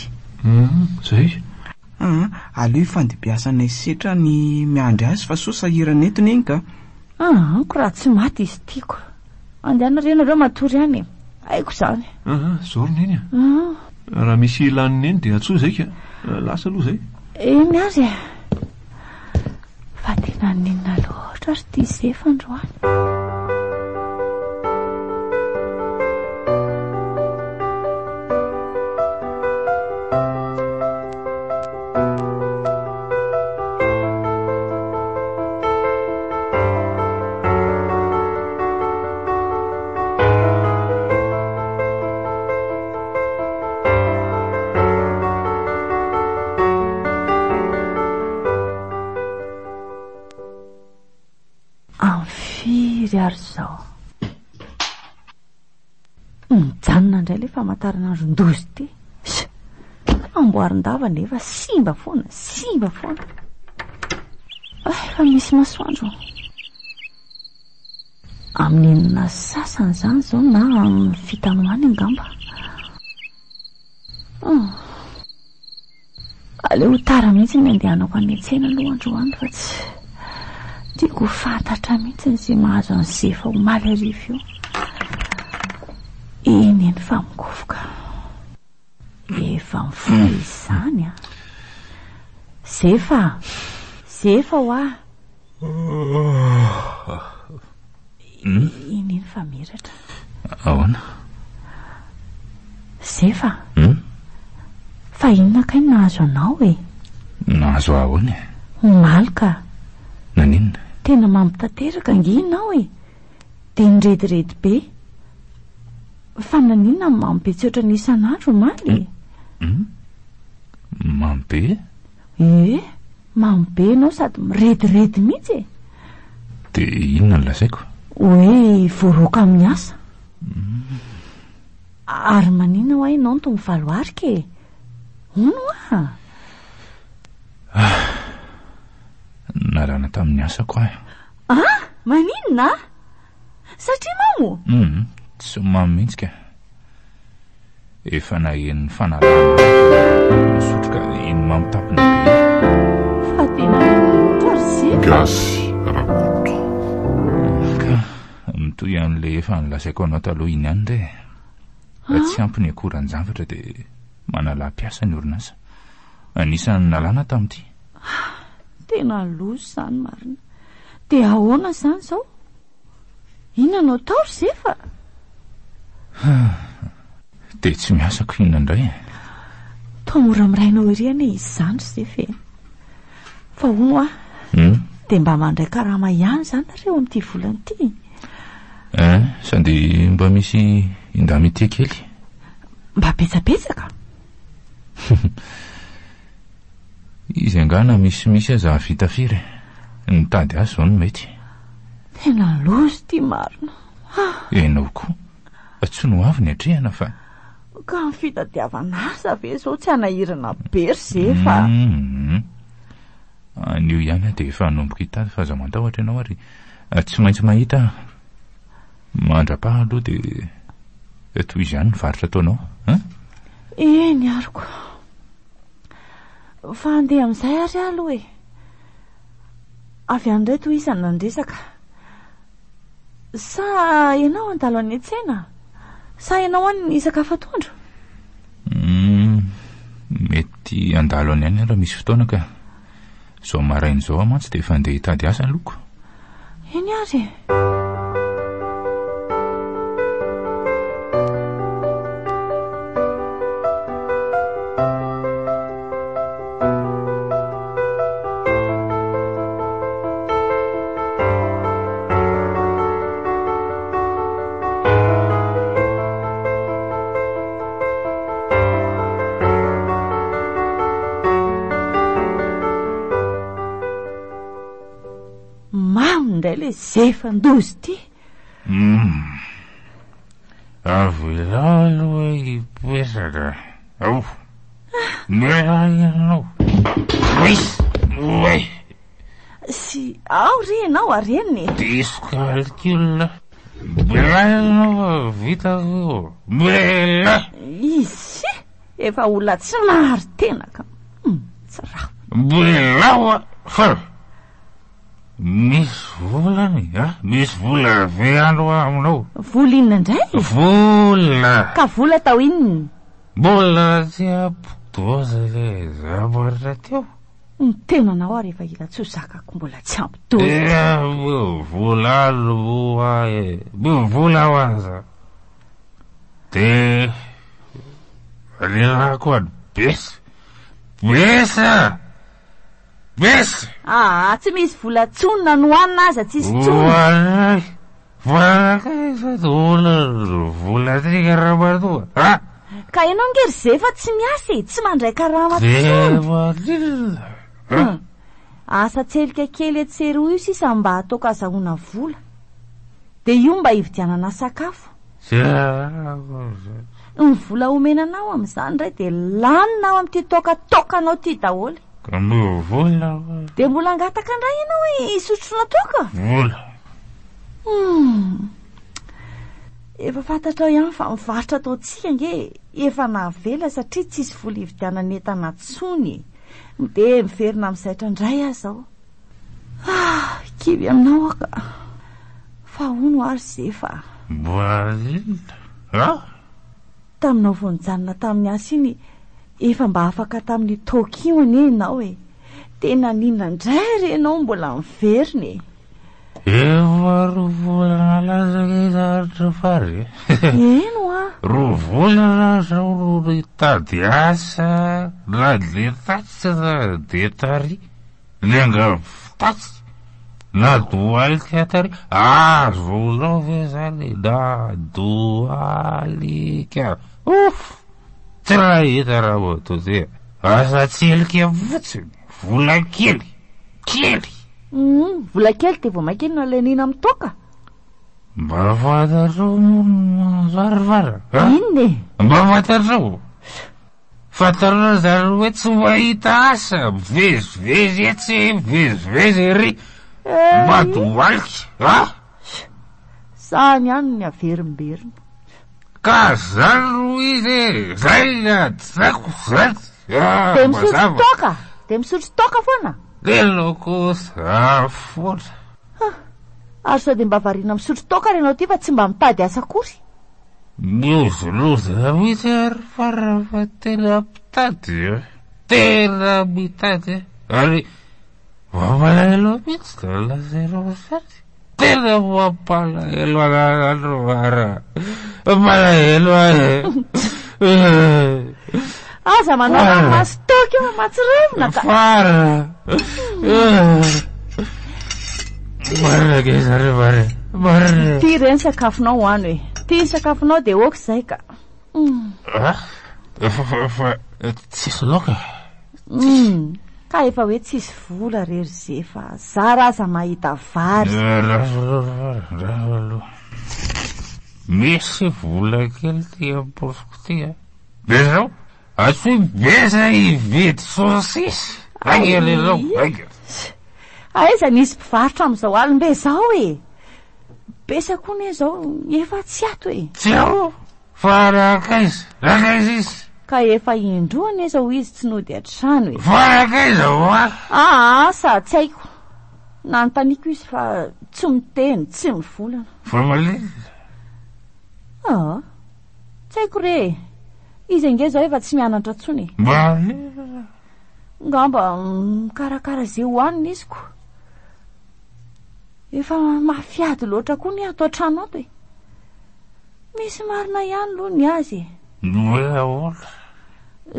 Zay. Aleo ifandebiasanay setra ny miandry azy fa so sahirana eto neny ka. Ko raha tsy maty izy tiako. Andehanareo matory ihany. Haiko zany. Zao neny. Raha misy ilany neny dia atsoa zay ka. Lasa aloha zay. Eny ary. Fa tena ninona loatra ary ty zefa androany. indray le famantaranandron-dozy ty. Amboarin-dava nefa simba foana. Fa misy masoandro. Amin'ny enina sasany zany zao na amin'ny fitanoany angamba. Aleo tara mihitsy ny andehanako any an-tsena aloha androany fa tsy tiako fantatra mihitsy izay mahazo any Zefa omaly arivo io. Eny fa mikofoka. Efa mifoha izany a. Zefa ho a. Eny fa miratra. Ahoana? Zefa. Fa inona kay nahazo anao e? Nahazo ahoana? Malika. Naninona? Tena mampitanteraka anginao e. De nirediredry be. Fa naninona mampetsotra ny isan'andro maly? Mambe? Mambe anao sady mirediredy mihitsy e. De inona no lazaiko? Hoe voaroaka amin'ny asa. Ary manina ho ahy ianao tony valoarika e. Ono a? Narana tamin'ny asako ahy. Maninona? Satria mamo? Tsy mamy mihitsy ka. Efa nahen'ny fanalana sotroka iny mamitampina be. Fa tena torsy. Gasy rakoto. Ka mitoy an'le efa nilazaiko anao taloha iny ihany re. Tsy ampy ny akoran-javatra de manala piasa ny orinasa. Anisan'ny nalana tamin'ity. Tena loso zany marina. De ahoana zany zao? Inona no tao Zefa? De tsy miasako inona indray. Tomora mirainao iriana izy zany Zefa. Fa ono a? De mba mandray karama ihany zany nareo amin'ity volana ity. Sady mba misy indamity kely. Mba betsabetsaka. Izy angana misy aza vita firy. Nitady azy zao no mety. Tena loso ty marina. Enao koa. Tsy no avy ny atrehana fa. Ka ny fitadiavana asa ve zao tsy anahirana be ry Zefa. Anio ihany de efa hanomboka hitady fa aza mantahotra ianao ary tsy maintsy mahita mandra-paha aloha de toy izany ny varotra ataonao. Eny ariko. Fa andeha amin'izay ary aloha e. Avy andray toy isany nandresaka. Sa ianao andalo any an-tsena? Sa ianao any isaka fatondro? Mety andalo any ihany raha misy fotoana ka. Zao maraina zao mantsy de efa andeha hitady asa loko. Eny ary. Le Zefa ndozy ty. Avila aloha ipesaka. Miranao. Uai. Si ao re ianao areniny. Diso calcul. Miranao vita io. Mela. Izy efa olona tsy maro tena ka. Tsara. Mela fa. Misy volany, misy vola veano aminao. Vola inona indray? Vola. Ka vola tao inona? Mbola tsy ampitoza le zabaratra teo. Tena nao ary efa ila tsy ho zakako mbola tsy ampitoza. Vola aloha vola ho aza. De alirako any besa. Tsy misy vola tsonina no hoanina aza tsisy tsonina. Vola ty karama. Ka ianao ngery Zefa tsy miasa tsy mandray karama tsony. Asa tselika kely etsery io sisa mba ataoko azahoana vola. De io mba hividianana sakafo. Ny vola omenanao amin'izany indray dia lanina ao amin'ity tokanao ty daholy. Vola. Dia mbola angataka indray ianao hoe hisotrona toka? Vola. Efa fantatrao ihany fa mivarotra ataontsika nge efa navela satria tsisy vola hividianana entana intsony. Dia miverina mizaitra indray aho izao. Kivy aminao aka. Fa hono ary izay fa. Taminao vao nijanona tamin'ny asa iny efa mba afaka tamin'ny tokio anie ianao e. Tena nina indray renao mbola miverina. Efa rovolana lazaka fary. Eno a? Rovolana zao ritady asa la le tatsy de tary lenga tatsy na doaly tary volao ve zany na doaly ka tsy raha hita raha ohato zay asa tselika fotsiny vola kely vola kely dia vao mankeny ilay nina amin'ny toka. Mba fantatrao varivara. Inona? Mba fantatrao. Fantarao zany hoe tsy mahita asa vezivezy ery madoalika. Sany ihany ny averimberina. Ka zany ro izy zay atsako zany. Dia misotro toka? Dia misotro toka foana? Leloko foana. Ary sao dia mba variana misotro toka renao ty fa tsy mba mitady asa kory. Loza mihitsy ary farafa tena mitady ary mampalahelo mihitsy da lazarao sady tena mampalahelo androvara malahelo aza manao maso toka eo matsirevina ka fara marina ke zareo marina ty reny sakafonao hoany hoe ty sakafonao dia oka izay ka tsisy loka ka efa hoe tsisy vola rery zay fa zara aza mahita vary misy vola kely ty amposiko ty de zao atsy beza hividy sosisy aingely zao aiza nisy mpivarotra amin'izao alimbe zao e besa koa ne zao efa tsy ato e tsy ao fa rakaiza izy ka efa indroany e zao izy tsy nody atrano e fa rakaiza sa tsy haiko nanontaniako izy fa tsy miteny tsy mivolana fa malina tsy haiko re izy ange zao efa tsy mianatra tsony ngamba mikarakara zay hoanina izy ko efa mafiady loatra koa ny ato an-trano ato e misy marina ihany aloha ny azy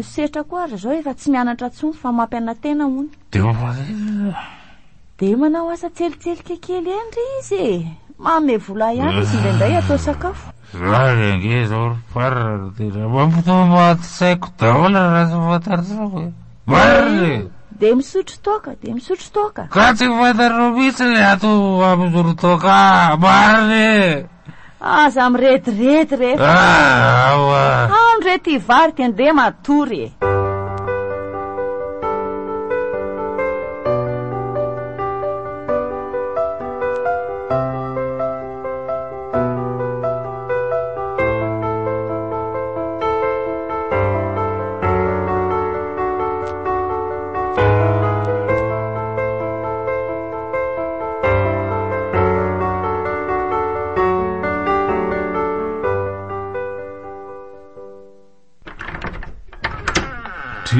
setra koa ary zao efa tsy mianatra tsony fa mampianatena hony dia manao asa tselitselika kely endry izy e mame vola ihany izy indraindray atao sakafo zany ange zao farana tena mampitomatysaiko daholo raha tsy fantarizao marina dia misotro toka ka tsy fantarao mihitsy le ato amizoro toka marina aza miretirety rehefa rety vary ty andeha matory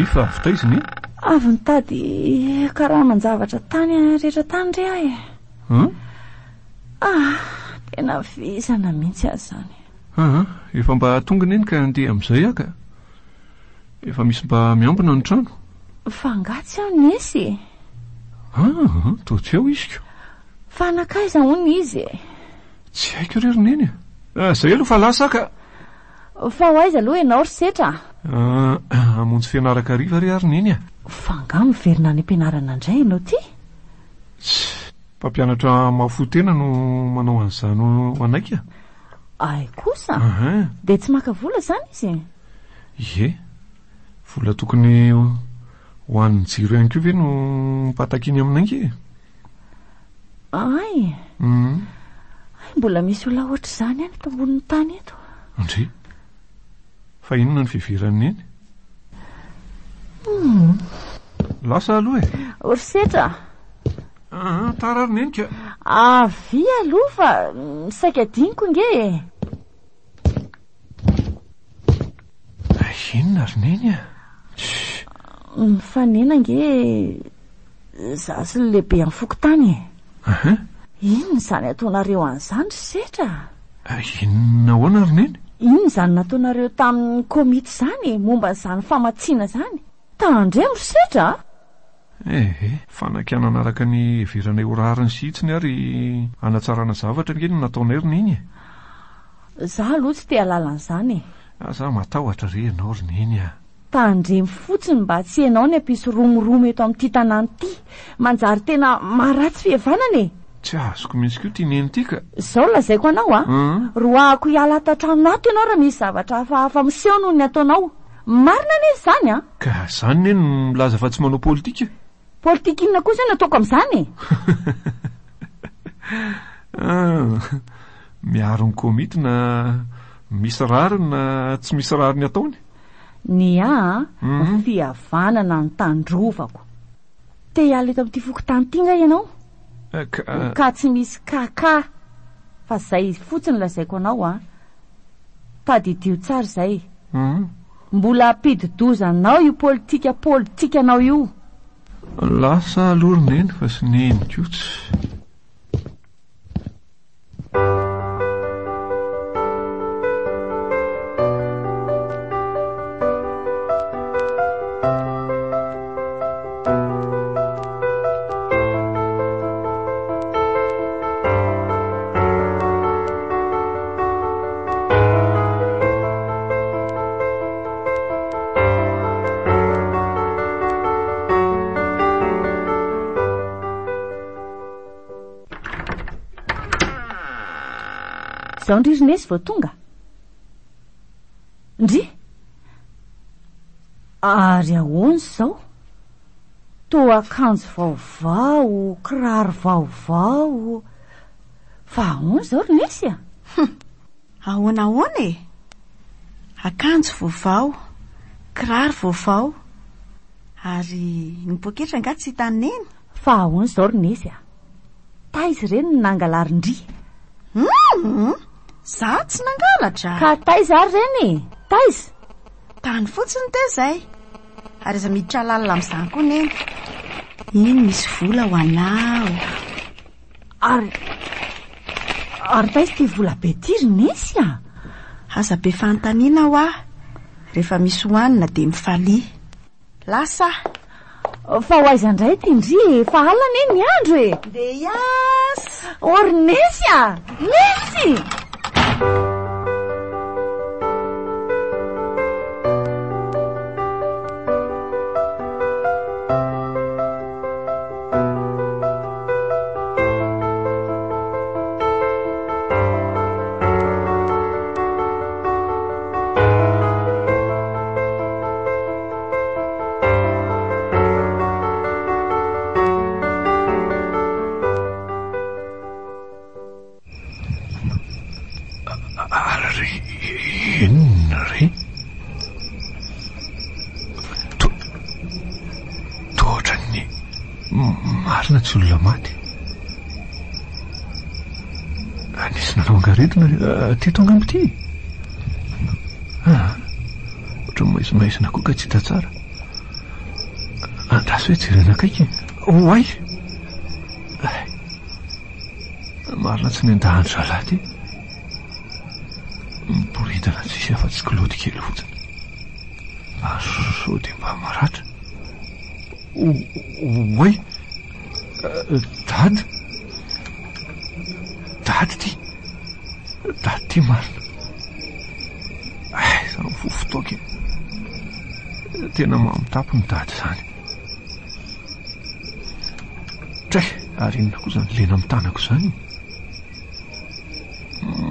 fa avy iziny avy nitady karaha manjavatra tany rehetra tany re ahy tena visana mihitsy azy zany efa mba tongony eny ka andeha amin'izay aka efa misy mba miambina ny trano fa ngatsy aho nisy toa tsy ao izy ko fa nakaiza hony izy tsy haiko reriny eny zay aloha fa lasa ka fa ho aiza aloha ianao ry setra amonjy fianaraka riva ry ary neny fa nga miverina any ampianarana indray ianao ty mpampianatra mahafotena no manao an'izany anaika Ay kosa. Aha. De tsy maka vola zany izy? Ie, vola tokony ho an'ny jiro ihany koa ve no mpatakiny aminange? Ay, mbola misy olona ohatr' izany any eto ambonin'ny tany eto. Andre, fa inona ny fivirany eny? Lasa aloha e. Orisetra. Tarary neny ka. Avy aloha fa saika diniko nge. Inona ry neny a? Fanena nge za sy ny lehibe amin'ny fokontany. Inona zany ataonareo an'izany setra? Inona ahoana ry neny? Inona zany nataonareo tamin'ny komity zany momba n'izany famatsiana zany? Tandremo ry setra? Fanakana anaraka ny heveranay orariny sitsiny ary anatsarana zavatra nge no nataonay ry neny. Za aloha tsy te halala an'izany. Za matahotra re ianao ry neny a. Tandremo fotsiny mba tsy ianao ny ampisy romoromo eto amin'ity tanàna ity. Manjary tena maharatsy fihavanana e. Tsy azoko mihitsy koa ity neny ity ka. Zao lazaiko anao a. Roahako hiala ato-trano ato ianao raha misy zavatra hafahafa miseho noho ny ataonao. Marina ane zany a. Ka zany neny no milaza fa tsy manao politika. Politika inona kosa ny ataoko amin'izany? Miaro ny komity na misy rariny na tsy misy rariny ataony. Ny fihavanana ny tandrovako. Te hiala eto amin'ity fokontany ity nga ianao? Ka tsy misy kaka. Fa zay fotsiny lazaiko anao a. Tadidio tsara zay. Mbola ampidi-dozanao io politika anao io. Lasa aloha ry neny fa sy neny kotsy. Zao ndry Rinesy vao tonga. Ndry? Ary ahoana zao? Toa akanjo vaovao, kiraro vaovao. Fa ahoana zao Rinesy a? Ahoana e? Akanjo vaovao, kiraro vaovao. Ary ny poketra nga tsy hitany neny. Fa ahoana zao Rinesy a? Taizy ireny no nangalarindry. Za tsy nangalatra. Ka taizy ary reny. Taizy. Tany fotsiny te zay. Ary iza miditra lalina amin'izany koa neny. Iny misy vola ho anao. Ary taizy ty vola be ty Rinesy a. Aza be fanontaniana ho aho. Rehefa misy hoanina de mifalia. Lasa. Fa ho aiza indray ty ndry. Fa alina eny ny andro e. De yas. O Rinesy a. Rinesy. Marina tsy olona maty. Anisy nanao angaretina ty tonga amity. Ohatry maizimaizina koa ka tsy hita tsara. Andraso hoe jerena akaiky. Oay. Marina tsy nendahandry zalahy ty. Miboridana tsisy afa-tsy kilody kely fotsiny. Sao dia mba maratra. Oay. Dady ty marina. Zany fofotoaky. Tena mamitapo ny dady zany. Tray, ary inona koa zany lena amin'ny tanako zany.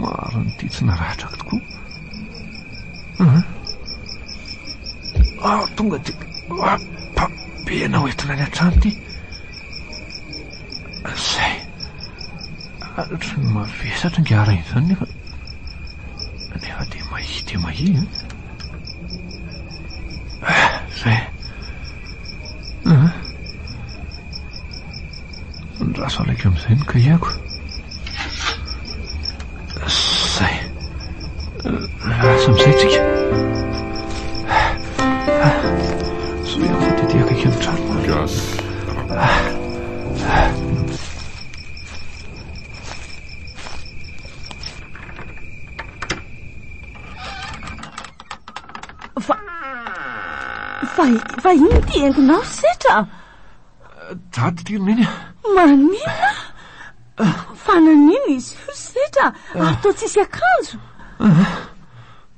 Marina Ty tsy naratrako tokoa. Tonga ty pena hoentina ny an-trano ty. Zay ohatry ny mavesatra ngiara izany nefa dia mahi. Zay ndraso alaiko amin'izay no kahiako. Zay lasa amin'izay tsika. So ia fatetỳ akaiky amin'ny trano. Fa ino ty entinao setra? Tady ty neny. Manina? Fa nanino izy io setra? Atao tsisy akanjo.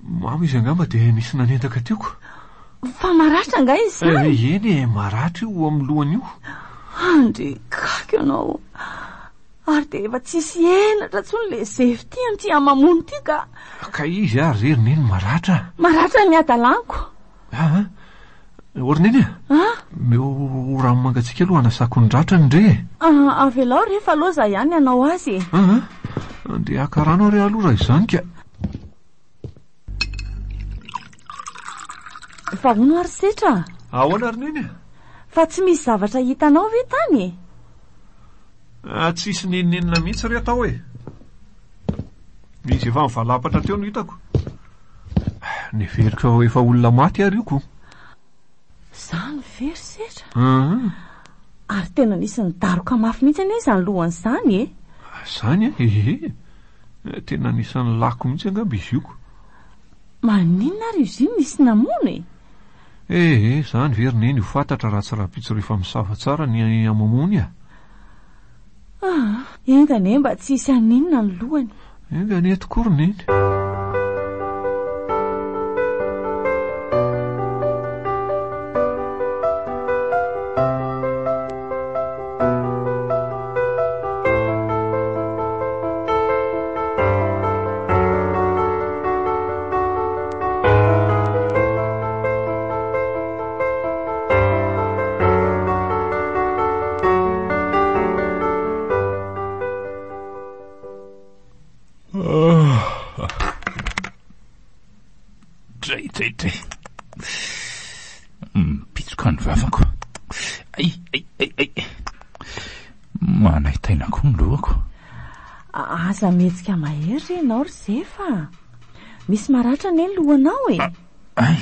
Mamo izy angamba dia nisy nanentaka tioko. Fa maratra nga izy zany? Eny maratra io amin'ny lohany io. Andre kako ianao. Ary dia efa tsisy enatra tsony le zefy ty amin'ty amamono ty ka izy ary rery neny maratra. Maratra ny adalanko. Ory neny meo rano mangatsika aloha anasako ny dratra ny re. Avy alao rehefa loza ihany anao azy. Andeha haka rano ary aloha raha izany ka. Fa hono ary setra? Ahoana ary neny? Fa tsy misy zavatra hitanao ve tany? Tsisy neninenina mihitsy ry atao e. Izy efa mivalapatra teo no hitako. Neverika efa olona maty ary io ko. Zany very setra? Ary tena nisy ny daroka mafy mihitsy anie izany lohan'izany e. Zany tena nisy ny lako mihitsy angamba izy io ko. Maninona ary izy io nisy namono e? Zany very neny ho fantatra raha tsy rapitso rehefa misava tsara ny amamony a. Engane mba tsy hisy aninona ny lohany. Engane tokory neny. Dray. Pitsoka ny vavako. Ai. Manaitaina koa ny lohako. Aza mihetsika mahery ianao ry zefa. Misy maratra ny lohanao e. Ai.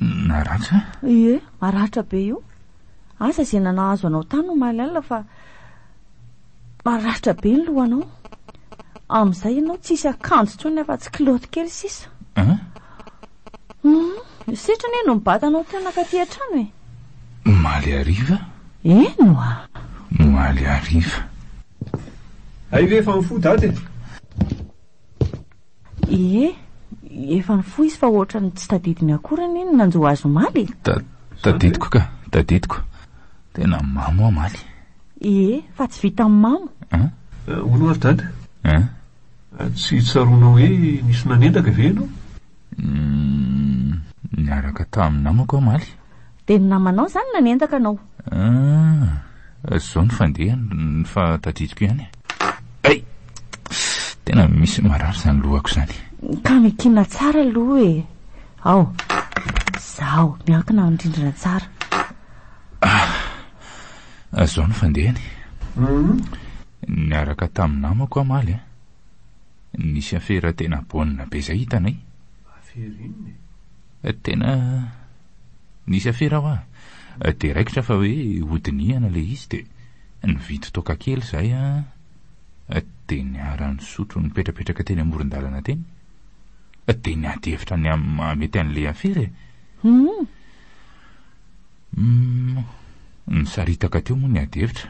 Naratra? Maratra be io. Asa izay nanahazo anao tany no mahalala fa maratra be ny lohanao. Amin'izay ianao tsisy akanjo tsony afa tsy kiloty kely sisa. Setra ny no mibatanao tena ka ty an-trano e. Maly ariva? Eno a. Maly ariva. Ay ve efa mifoha dady? Efa nifoha izy fa ohatra ny tsy tadidiny akory iny nanjo azo maly. Tadidiko. Tena mamo a maly. Fa tsy vita amin'ny mamo. Hono ary dady? Tsy tsaroana hoe nisy nanendaka ve ianao? Niaraka tamin'ny namako a maly. Dia ny namanao zany nanendaka anao? Zao ny fandeha fa tadidiko ihany. Ai! Tena misy marary zany lohako zany. Ka mikina tsara aloha e. Ao, zaho miankina indrindrina tsara. Zao ny fandehany. Niaraka tamin'ny namako a maly. Nisy afera tena baolina be zay hitanay. Afera inona? Tena nisy afera ho dia raikitra fa hoe hodiniana le izy dia nividy toka kely zay dia niara-ny sotro nipetrapetraka teny amoron-dalana teny dia niady hevitra ny mety an'le afera nisaritaka teo moa niady hevitra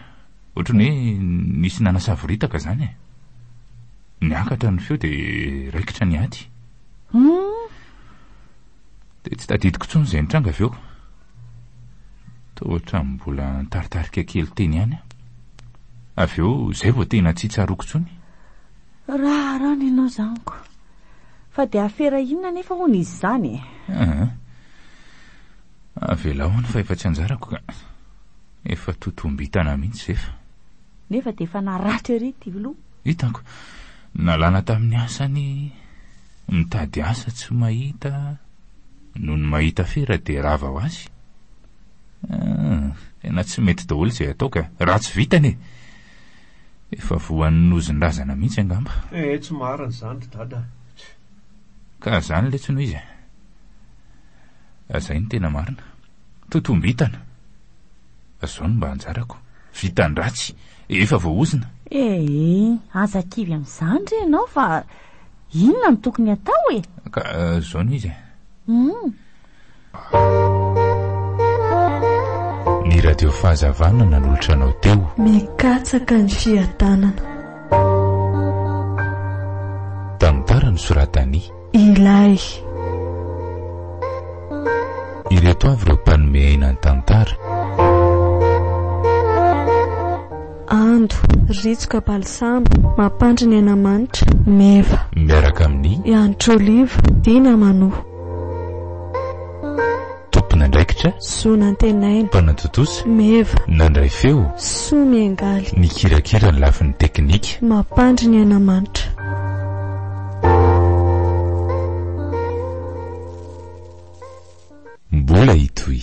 ohatrany hoe nisy nanasavoritaka zany niakatra ny feo dia raikitra niady dia tsy tadidiko tsony izay nitranga avy eo ohatra mbola nitaritarika kely teny ihany avy eo zay vao tena tsy tsaroko tsony. raharany ianao zaniko, fa dia afera inona nefa hoana izy izany avela hoany fa efa tsy anjarako ka efa totombitana mihitsy nefa dia efa naratra ery ty loha. Hitako nalana tamin'ny asany mitady asa tsy mahita noho ny mahita fera dia rava ho azy. Tena tsy mety daholo izay atao ka raha tsy vitany efa voan'ny nozin-drazana mihitsy angamba. Tsy marina izany dada. Ka zany le tsy noho izy azay ny tena marina totombitana azao no mba anjarako vitany ratsy efa voaozina. Aza kivy amin'izany re ianao fa inona no tokony atao ka zao no izy ny radio fahazavana nanolotra anao teo mikatsaka ny fiadanana tantara ny soratany ilay ireto avy ireo mpanome aina ny tantara ando ritsoka palisamo mampandry ny anamanitra meva miaraka amin'ny ianitra oliva dina manoa tompona ndraikitra zonantenaina mpanatotosa meva nandray feo somiangaly ny kirakira ny lafin'ny teknika mampandry ny anamanitra mbola hitoy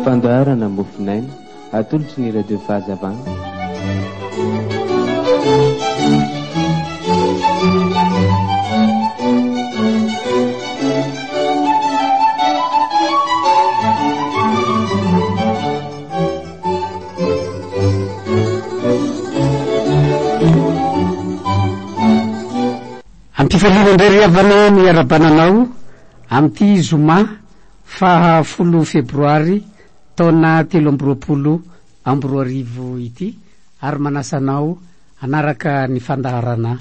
fandoharana mofinaina atolotsy ny radio fahazavana ampifanirandray avana ny ara-bananao amin'ity zoma faha 10 febroary taona 2020 ity ary manasanao anaraka ny fandaharana